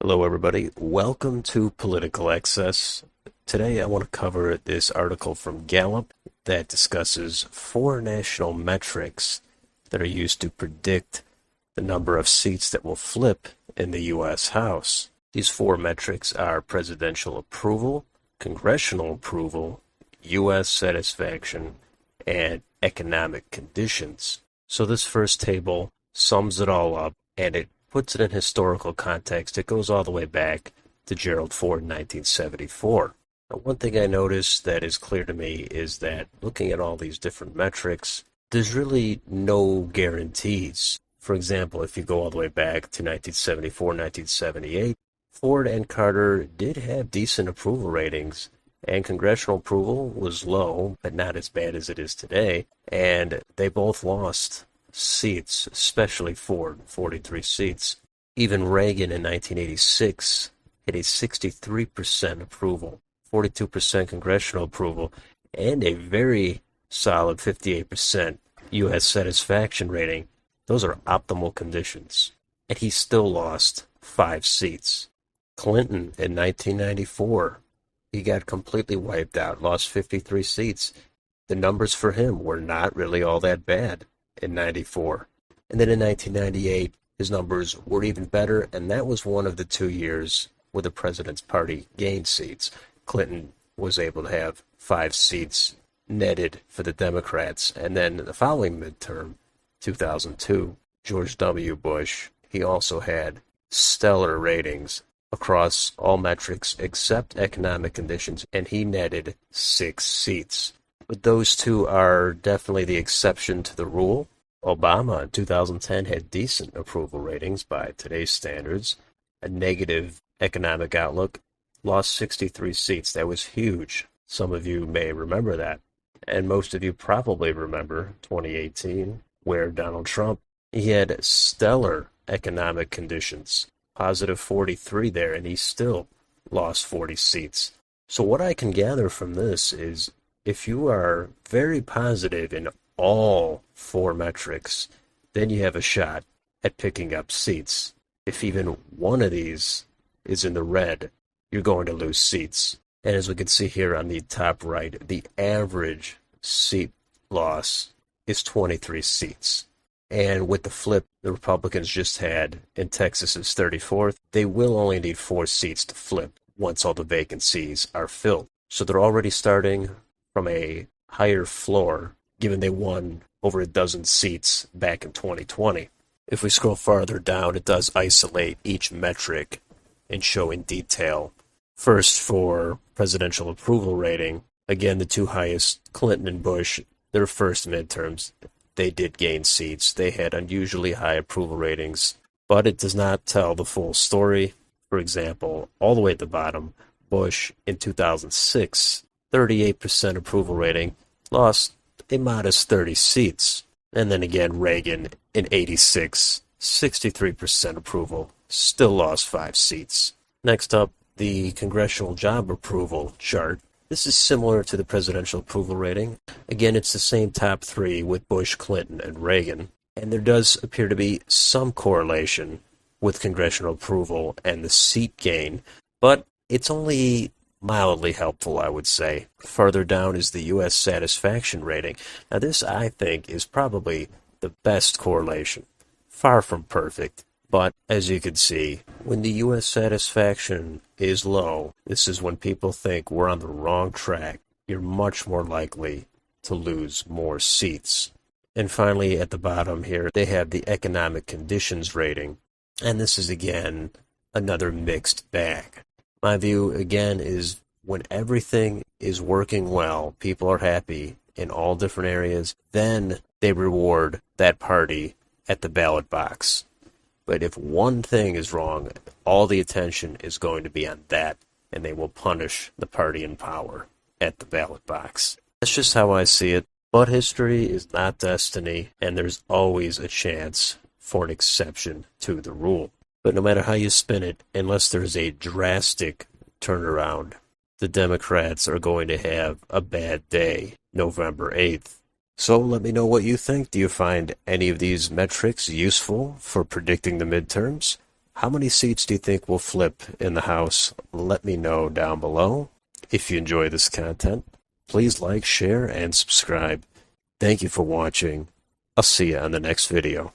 Hello, everybody. Welcome to Political Excess. Today, I want to cover this article from Gallup that discusses four national metrics that are used to predict the number of seats that will flip in the U.S. House. These four metrics are presidential approval, congressional approval, U.S. satisfaction, and economic conditions. So this first table sums it all up, and it puts it in historical context. It goes all the way back to Gerald Ford in 1974. Now, one thing I noticed that is clear to me is that looking at all these different metrics, there's really no guarantees. For example, if you go all the way back to 1974, 1978, Ford and Carter did have decent approval ratings, and congressional approval was low, but not as bad as it is today, and they both lost seats, especially Ford, 43 seats. Even Reagan in 1986 had a 63% approval, 42% congressional approval, and a very solid 58% U.S. satisfaction rating. Those are optimal conditions. And he still lost 5 seats. Clinton in 1994, he got completely wiped out, lost 53 seats. The numbers for him were not really all that bad in 94. And then in 1998, his numbers were even better, and that was one of the 2 years where the president's party gained seats. Clinton was able to have 5 seats netted for the Democrats. And then the following midterm, 2002, George W. Bush, he also had stellar ratings across all metrics except economic conditions, and he netted 6 seats. But those two are definitely the exception to the rule. Obama in 2010 had decent approval ratings by today's standards, a negative economic outlook, lost 63 seats. That was huge. Some of you may remember that. And most of you probably remember 2018, where Donald Trump, he had stellar economic conditions, positive 43 there, and he still lost 40 seats. So what I can gather from this is if you are very positive in all 4 metrics, then you have a shot at picking up seats. If even one of these is in the red, you're going to lose seats. And as we can see here on the top right, the average seat loss is 23 seats. And with the flip the Republicans just had in Texas's 34th, they will only need 4 seats to flip once all the vacancies are filled. So they're already starting from a higher floor, given they won over a dozen seats back in 2020. If we scroll farther down, it does isolate each metric and show in detail. First, for presidential approval rating, again, the 2 highest, Clinton and Bush, their first midterms, they did gain seats. They had unusually high approval ratings, but it does not tell the full story. For example, all the way at the bottom, Bush in 2006, 38% approval rating, lost a modest 30 seats. And then again, Reagan in 86, 63% approval, still lost 5 seats. Next up, the congressional job approval chart. This is similar to the presidential approval rating. Again, it's the same top 3 with Bush, Clinton, and Reagan. And there does appear to be some correlation with congressional approval and the seat gain, but it's only mildly helpful, I would say. Farther down is the U.S. satisfaction rating. Now this, I think, is probably the best correlation. Far from perfect, but as you can see, when the U.S. satisfaction is low, this is when people think we're on the wrong track. You're much more likely to lose more seats. And finally, at the bottom here, they have the economic conditions rating. And this is, again, another mixed bag. My view, again, is when everything is working well, people are happy in all different areas, then they reward that party at the ballot box. But if one thing is wrong, all the attention is going to be on that, and they will punish the party in power at the ballot box. That's just how I see it. But history is not destiny, and there's always a chance for an exception to the rule. But no matter how you spin it, unless there's a drastic turnaround, the Democrats are going to have a bad day November 8th. So let me know what you think. Do you find any of these metrics useful for predicting the midterms? How many seats do you think will flip in the House? Let me know down below. If you enjoy this content, please like, share, and subscribe. Thank you for watching. I'll see you on the next video.